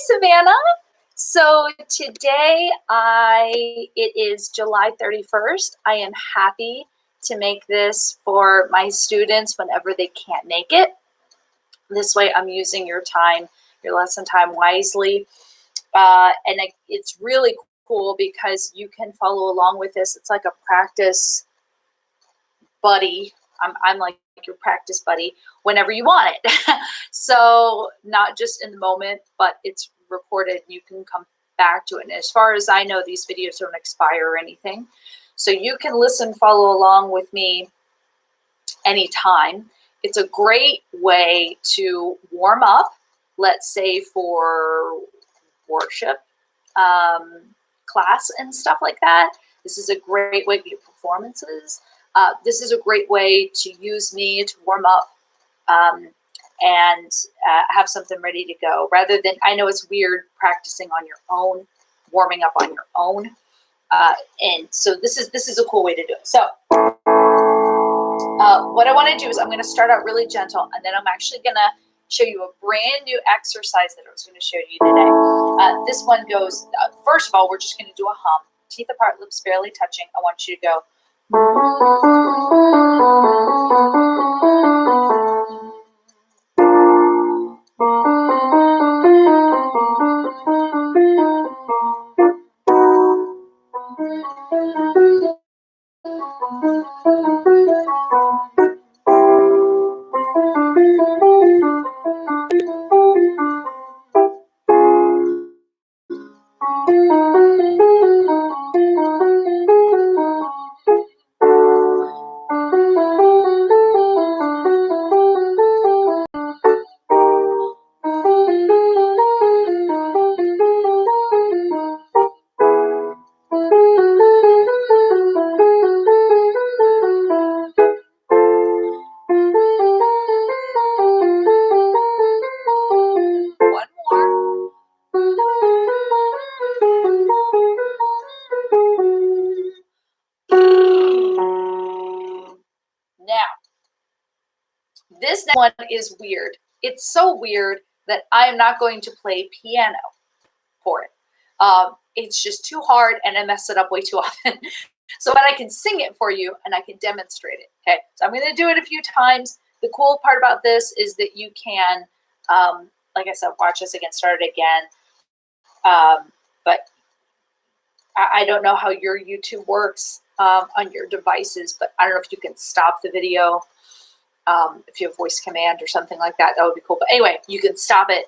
Savannah. So today it is July 31st. I am happy to make this for my students whenever they can't make it. This way I'm using your time, your lesson time wisely. It's really cool because you can follow along with this. It's like a practice buddy. I'm like your practice buddy whenever you want it. So not just in the moment, but it's recorded. You can come back to it. And as far as I know, these videos don't expire or anything. So you can listen, follow along with me anytime. It's a great way to warm up, let's say for worship, class and stuff like that. This is a great way to get performances. This is a great way to use me to warm up and have something ready to go. Rather than, I know it's weird practicing on your own, warming up on your own. And so this is a cool way to do it. So what I want to do is I'm going to start out really gentle, and then I'm actually going to show you a brand new exercise that I was going to show you today. This one goes, first of all, we're just going to do a hum. Teeth apart, lips barely touching. I want you to go. This one is weird. It's so weird that I am not going to play piano for it. It's just too hard and I mess it up way too often. So but I can sing it for you and I can demonstrate it. Okay, so I'm going to do it a few times. The cool part about this is that you can, like I said, watch this again, start it again. But I don't know how your YouTube works on your devices, but I don't know if you can stop the video. If you have voice command or something like that, that would be cool. But anyway, you can stop it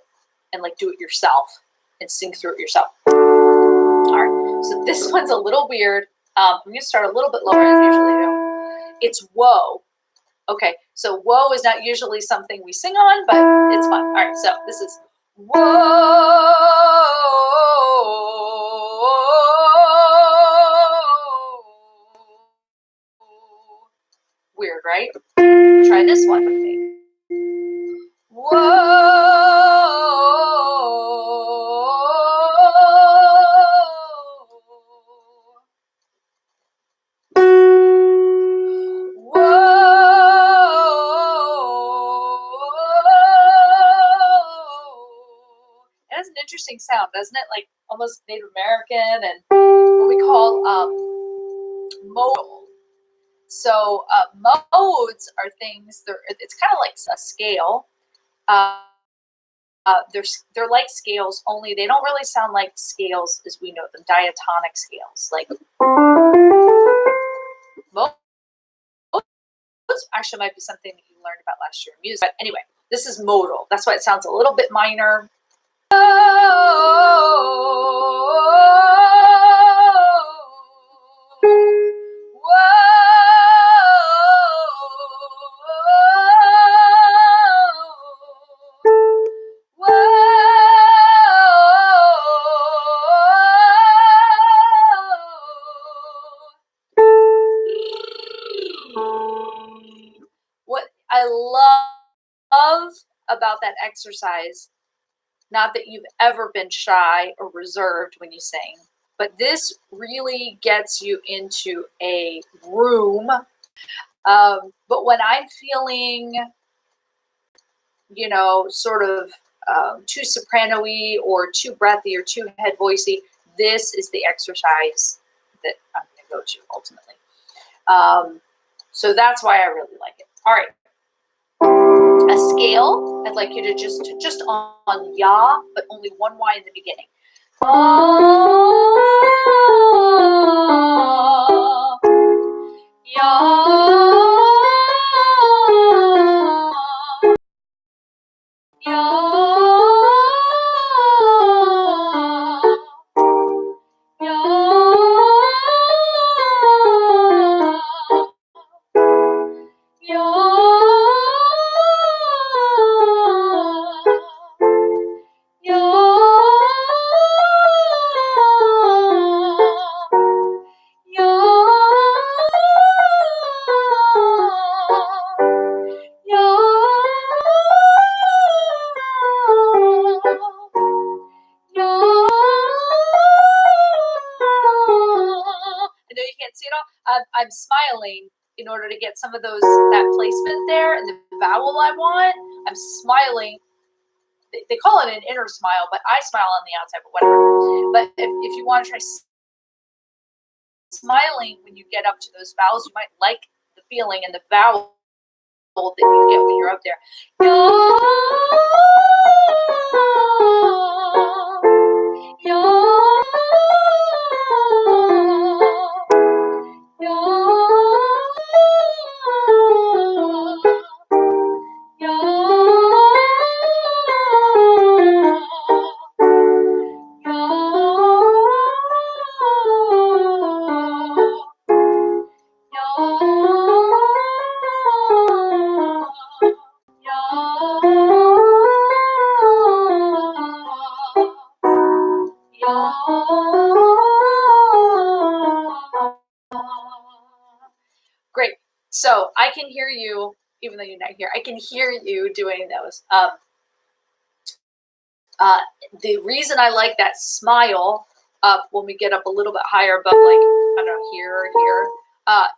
and like do it yourself and sing through it yourself. All right, so this one's a little weird. I'm going to start a little bit lower than I usually do. It's whoa. Okay, so whoa is not usually something we sing on, but it's fun. All right, so this is whoa. Weird, right? Try this one with me. Whoa. It has an interesting sound, doesn't it? Like almost Native American and what we call modal. So modes are things. It's kind of like a scale. They're like scales, only they don't really sound like scales as we know them. Diatonic scales, like modes actually might be something that you learned about last year in music. But anyway, this is modal. That's why it sounds a little bit minor. What I love about that exercise, not that you've ever been shy or reserved when you sing, but this really gets you into a room. But when I'm feeling, sort of too soprano-y or too breathy or too head voicey, this is the exercise that I'm going to go to ultimately. So that's why I really like it. All right. A scale, I'd like you to just on ya, but only one Y in the beginning. I'm smiling in order to get some of that placement there and the vowel I want. I'm smiling. They call it an inner smile, but I smile on the outside, but whatever. But if you want to try smiling when you get up to those vowels, you might like the feeling and the vowel that you get when you're up there. Great. So I can hear you, even though you're not here, I can hear you doing those. The reason I like that smile up when we get up a little bit higher above, like, I don't know, here or here,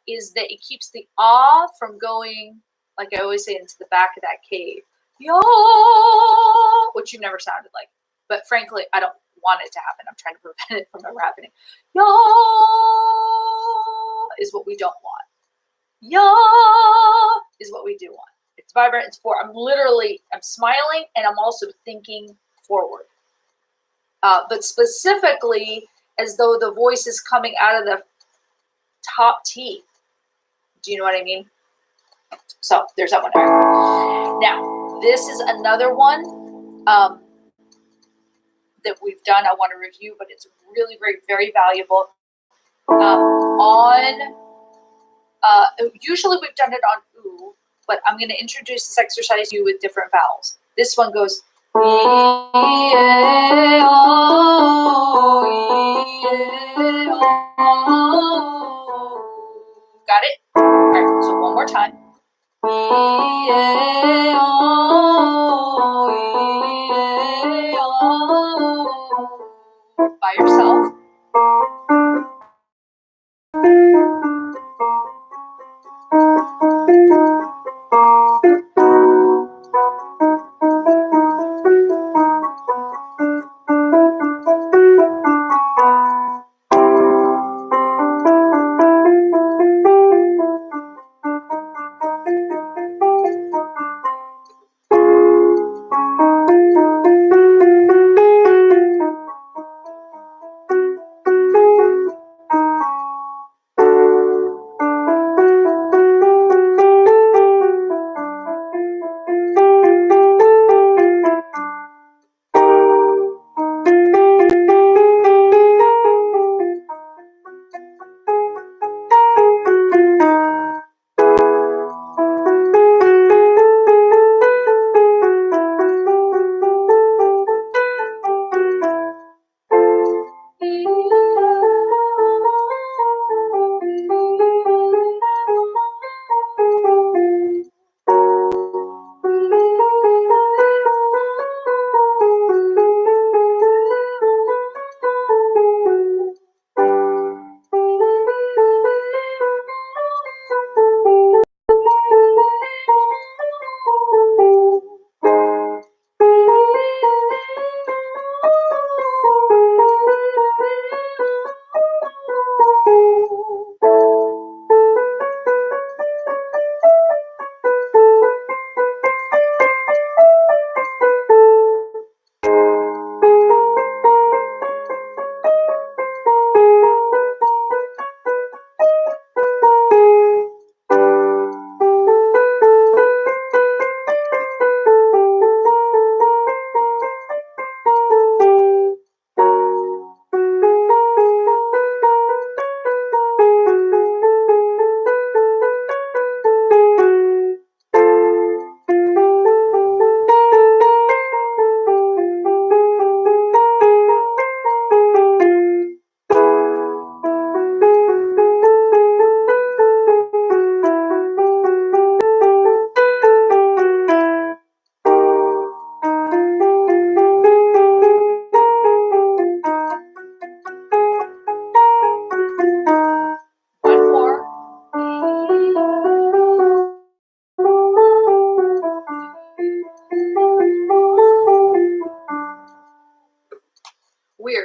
is that it keeps the ah from going, like I always say, into the back of that cave. Yaw, which you never sounded like. But frankly, I don't want it to happen. I'm trying to prevent it from ever happening. Yaw is what we don't want. Yaw is what we do want. It's vibrant, it's forward. I'm smiling, and I'm also thinking forward. But specifically as though the voice is coming out of the top teeth. Do you know what I mean? So there's that one. Now, this is another one that we've done. I want to review, but it's really very, very valuable. Usually we've done it on ooh, but I'm going to introduce this exercise to you with different vowels. This one goes got it? All right, so one more time. By yourself.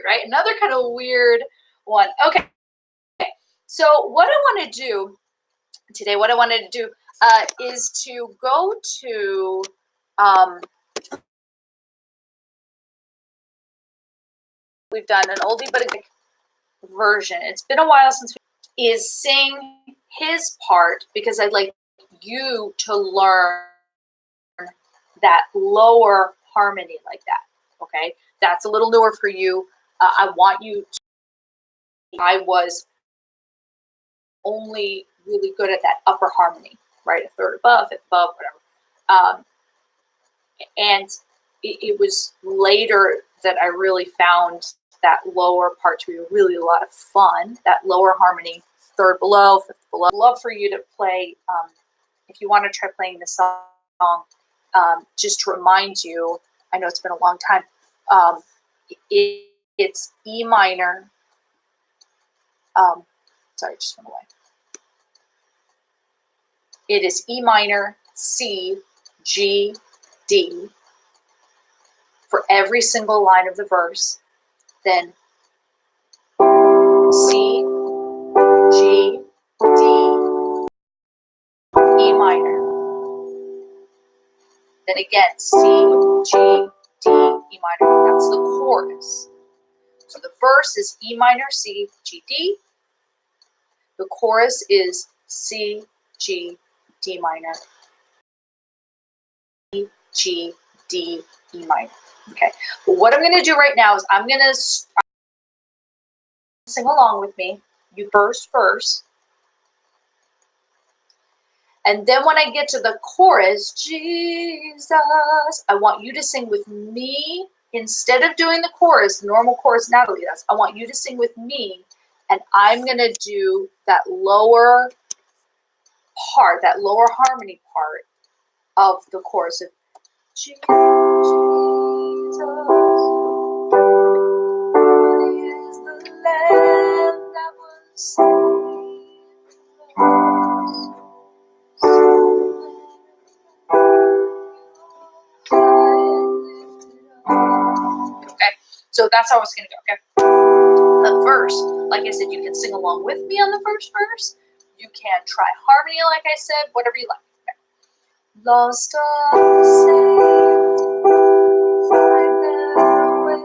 right? Another kind of weird one. Okay, so what I want to do today, what I wanted to do is to go to we've done an oldie but a goodie version. It's been a while since we is sing his part because I'd like you to learn that lower harmony like that. Okay, that's a little newer for you. I want you to, I was only really good at that upper harmony, right? A third above, fifth above, whatever. And it was later that I really found that lower part to be really a lot of fun, that lower harmony, third below, fifth below. I'd love for you to play, if you want to try playing this song, just to remind you, I know it's been a long time, it's E minor, sorry, it just went away. It is E minor, C, G, D for every single line of the verse, then C, G, D, E minor, then again C, G, D, E minor. That's the chorus. So the verse is E minor, C, G, D. The chorus is C, G, D minor, E, G, D, E minor. Okay, but what I'm going to do right now is I'm going to sing along with me. You first verse. And then when I get to the chorus, Jesus, I want you to sing with me. Instead of doing the chorus, the normal chorus Natalie does, I want you to sing with me. And I'm going to do that lower part, that lower harmony part of the chorus of Jesus, is the Lamb that was slain. Okay, so that's how it's going to go, okay? The verse, like I said, you can sing along with me on the first verse. You can try harmony, like I said, whatever you like. Okay. Lost or saved, find their way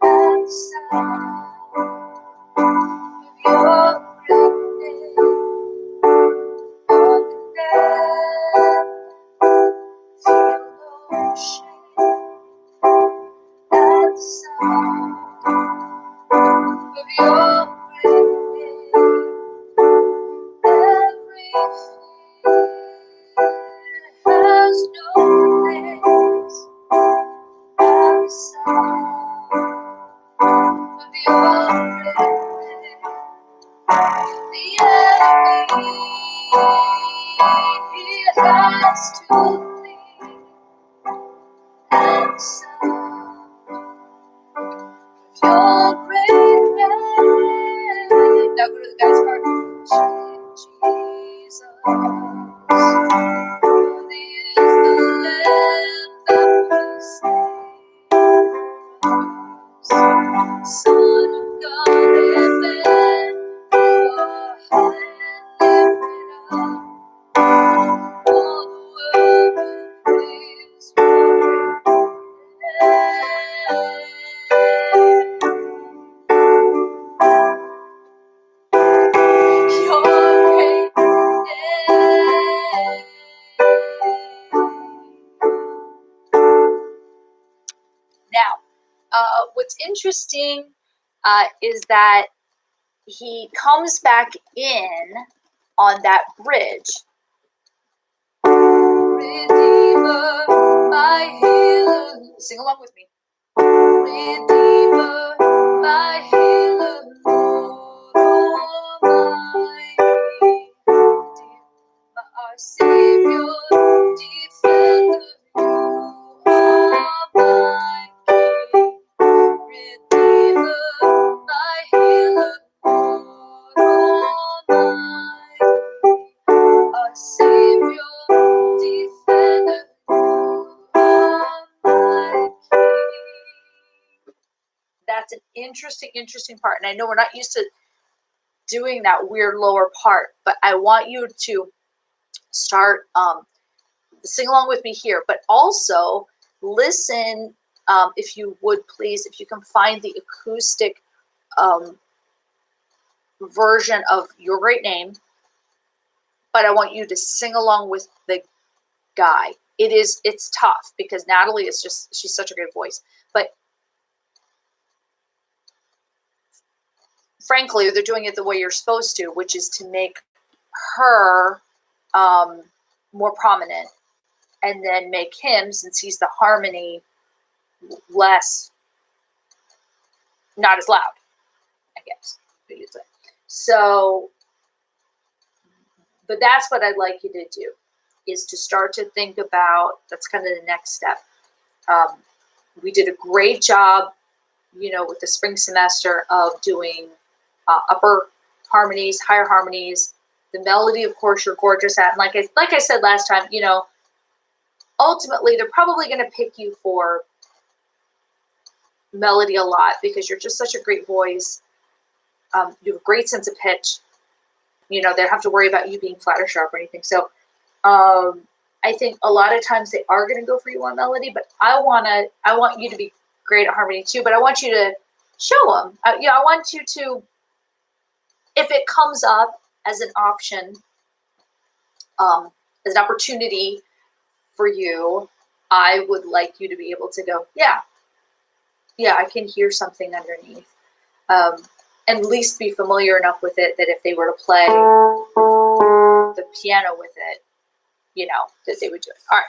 and sound of your great name. Condemned, feel no shame and sound of your great name. Every fear has no place outside of your great name. The enemy he has to flee outside of your great name. Now go to the guy's part. Jesus, worthy is the Lamb that was slain. Son of God, amen. You are high and lifted up. All the world will praise your name. Your great name. Now, what's interesting is that he comes back in on that bridge. Redeemer, my healer. Sing along with me. Redeemer, my healer, Lord Almighty. Our Savior, defender, you are my King. Redeemer, my healer, Lord Almighty. Our Savior, defender, you are my King. That's an interesting part. And I know we're not used to doing that weird lower part, but I want you to start sing along with me here, but also listen, if you would please, if you can find the acoustic version of Your Great Name, but I want you to sing along with the guy. It's tough because Natalie is she's such a great voice, but frankly, they're doing it the way you're supposed to, which is to make her more prominent, and then make him, since he's the harmony, less, not as loud, I guess. So, but that's what I'd like you to do, is to start to think about, that's kind of the next step. We did a great job, with the spring semester of doing upper harmonies, higher harmonies. The melody, of course, you're gorgeous at. And like I said last time, ultimately they're probably going to pick you for melody a lot because you're just such a great voice. You have a great sense of pitch. They don't have to worry about you being flat or sharp or anything. So I think a lot of times they are going to go for you on melody, but I want you to be great at harmony too, but I want you to show them. I want you to, if it comes up as an option, as an opportunity for you, I would like you to be able to go, yeah, I can hear something underneath. And at least be familiar enough with it that if they were to play the piano with it, that they would do it. All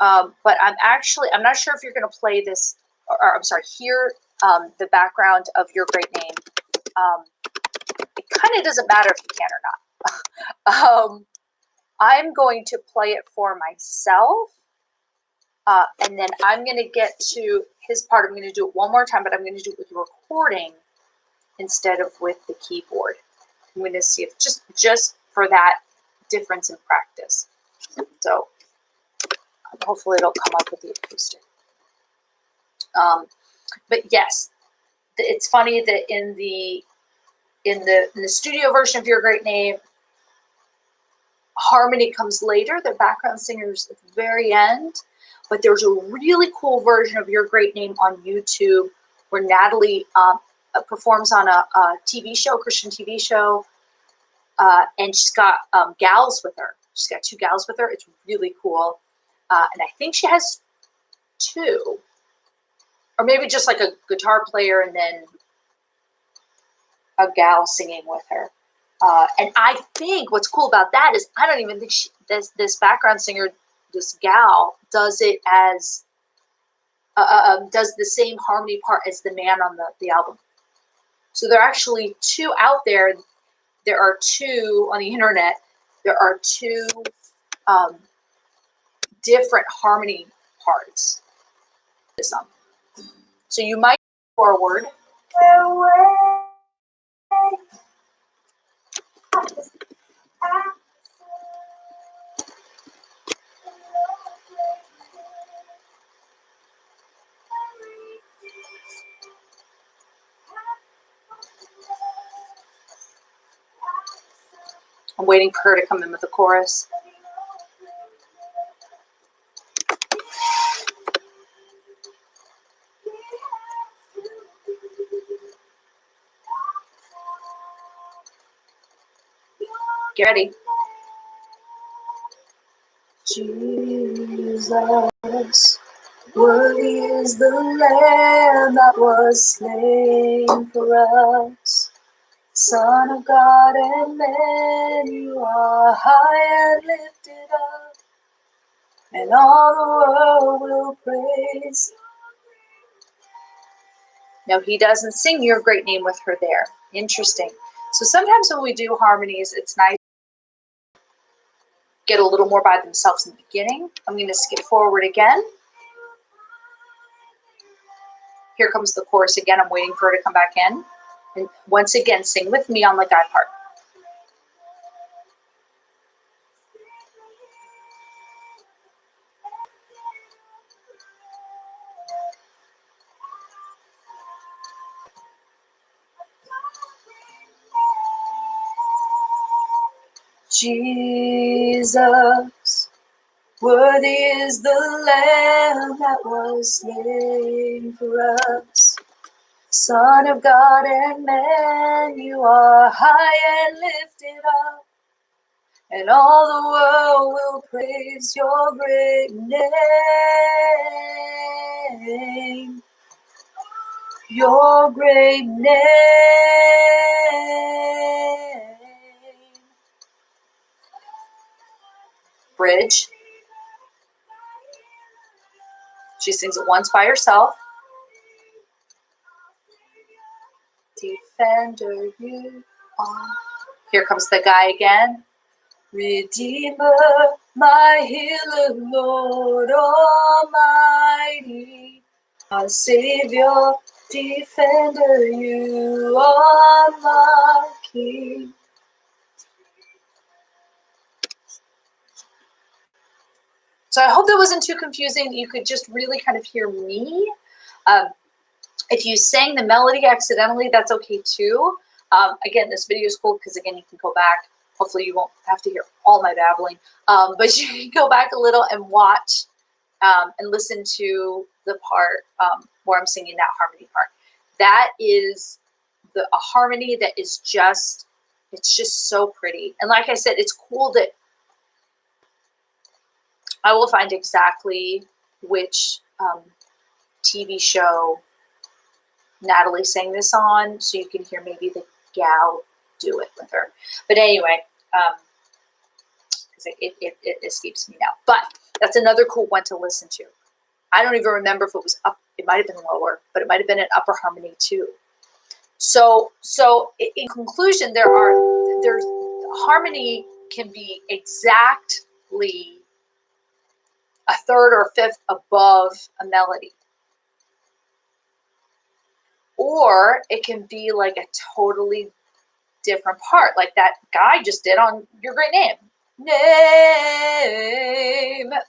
right. But I'm not sure if you're going to play this, or I'm sorry, hear the background of Your Great Name. It kind of doesn't matter if you can or not. I'm going to play it for myself. And then I'm going to get to his part. I'm going to do it one more time, but I'm going to do it with the recording instead of with the keyboard. I'm going to see if just for that difference in practice. So hopefully it'll come up with the acoustic. But yes, it's funny that in the studio version of Your Great Name, harmony comes later. The background singer's at the very end. But there's a really cool version of Your Great Name on YouTube where Natalie performs on a TV show, Christian TV show, and she's got gals with her. She's got 2 gals with her. It's really cool. And I think she has 2. Or maybe just like a guitar player and then a gal singing with her. And I think what's cool about that is I don't even think this background singer, this gal, does it as does the same harmony part as the man on the album. So there are actually 2 out there. There are 2 on the internet. There are 2 different harmony parts. So you might forward. I'm waiting for her to come in with the chorus. Get ready. Jesus, worthy is the Lamb that was slain for us. Son of God and man, you are high and lifted up, and all the world will praise. No, he doesn't sing Your Great Name with her there. Interesting. So sometimes when we do harmonies, it's nice to get a little more by themselves in the beginning. I'm going to skip forward again. Here comes the chorus again. I'm waiting for her to come back in. And once again, sing with me on the guy part. Jesus, worthy is the Lamb that was slain for us. Son of God and man, you are high and lifted up, and all the world will praise your great name. Your great name. Bridge. She sings it once by herself. Defender, you are. Here comes the guy again. Redeemer, my healer, Lord Almighty, my Savior, Defender, you are my King. So I hope that wasn't too confusing. You could just really kind of hear me. If you sang the melody accidentally, that's okay too. Again, this video is cool because, again, you can go back. Hopefully you won't have to hear all my babbling. But you can go back a little and watch and listen to the part where I'm singing that harmony part. That is a harmony that is just, it's just so pretty. And like I said, it's cool that I will find exactly which TV show Natalie sang this on, so you can hear maybe the gal do it with her. But anyway, it escapes me now. But that's another cool one to listen to. I don't even remember if it was up. It might have been lower, but it might have been an upper harmony too. So in conclusion, there's harmony can be exactly a third or fifth above a melody. Or it can be like a totally different part, like that guy just did on Your Great Name. Name.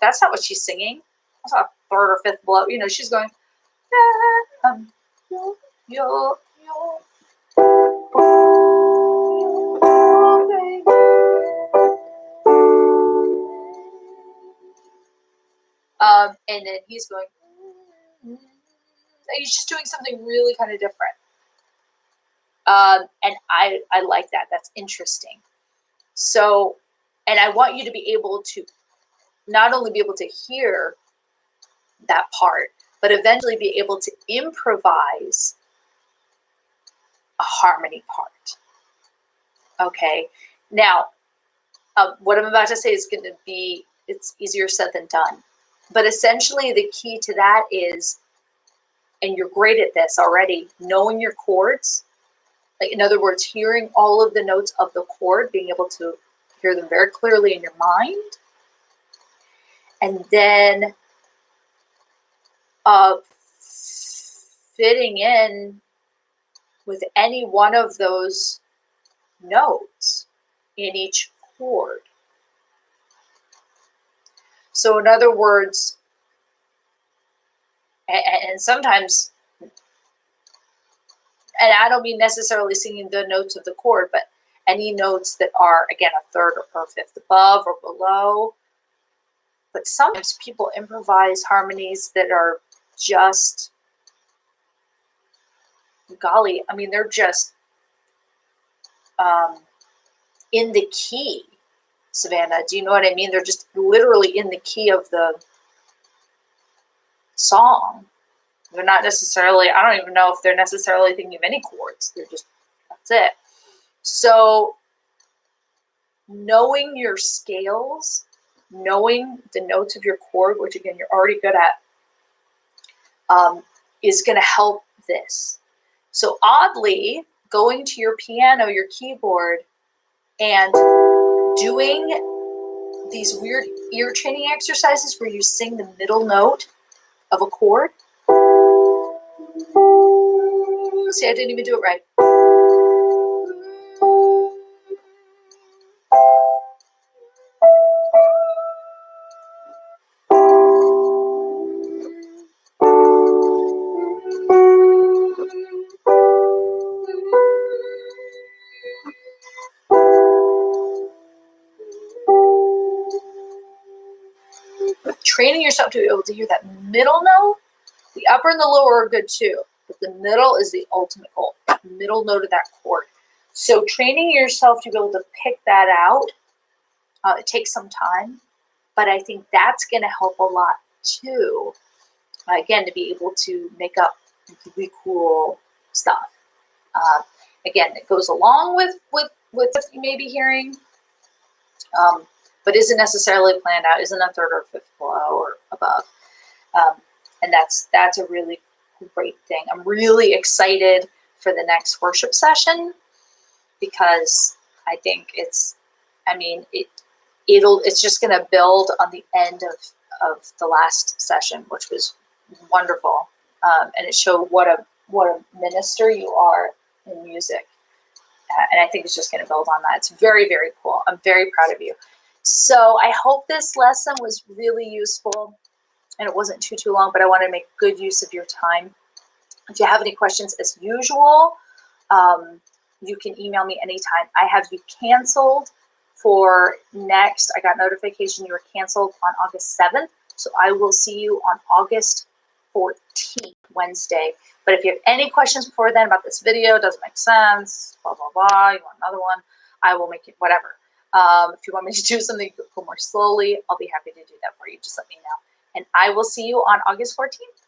That's not what she's singing. That's not a third or fifth below. You know, she's going, yo. And then he's going, he's just doing something really kind of different. And I like that. That's interesting. So, and I want you to be able to not only be able to hear that part, but eventually be able to improvise a harmony part. Okay. Now, what I'm about to say is going to be, it's easier said than done. But essentially the key to that is, and you're great at this already, knowing your chords. Like, in other words, hearing all of the notes of the chord, being able to hear them very clearly in your mind. And then fitting in with any one of those notes in each chord. So in other words, and sometimes, and I don't mean necessarily singing the notes of the chord, but any notes that are, again, a third or fifth above or below. But sometimes people improvise harmonies that are just, golly, I mean, they're just in the key, Savannah. Do you know what I mean? They're just literally in the key of the song. They're not necessarily, I don't even know if they're necessarily thinking of any chords. They're just, that's it. So knowing your scales, knowing the notes of your chord, which again, you're already good at, is going to help this. So oddly, going to your piano, your keyboard, and doing these weird ear training exercises where you sing the middle note of a chord. See, I didn't even do it right. training yourself to be able to hear that middle note. The upper and the lower are good too, but the middle is the ultimate goal, that middle note of that chord. So training yourself to be able to pick that out, it takes some time, but I think that's going to help a lot too. Again, to be able to make up really cool stuff. Again, it goes along with what you may be hearing, but isn't necessarily planned out, isn't a third or fifth blow or above. And that's a really great thing. I'm really excited for the next worship session because I think it's just going to build on the end of the last session, which was wonderful, and it showed what a minister you are in music, and I think it's just going to build on that. It's very, very cool. I'm very proud of you. So I hope this lesson was really useful, and it wasn't too long, but I want to make good use of your time. If you have any questions, as usual, you can email me anytime. I have you canceled for next. I got notification you were canceled on August 7th. So I will see you on August 14th, Wednesday. But if you have any questions before then about this video, doesn't make sense, blah, blah, blah, you want another one, I will make it whatever. If you want me to do something go more slowly, I'll be happy to do that for you. Just let me know. And I will see you on August 14th.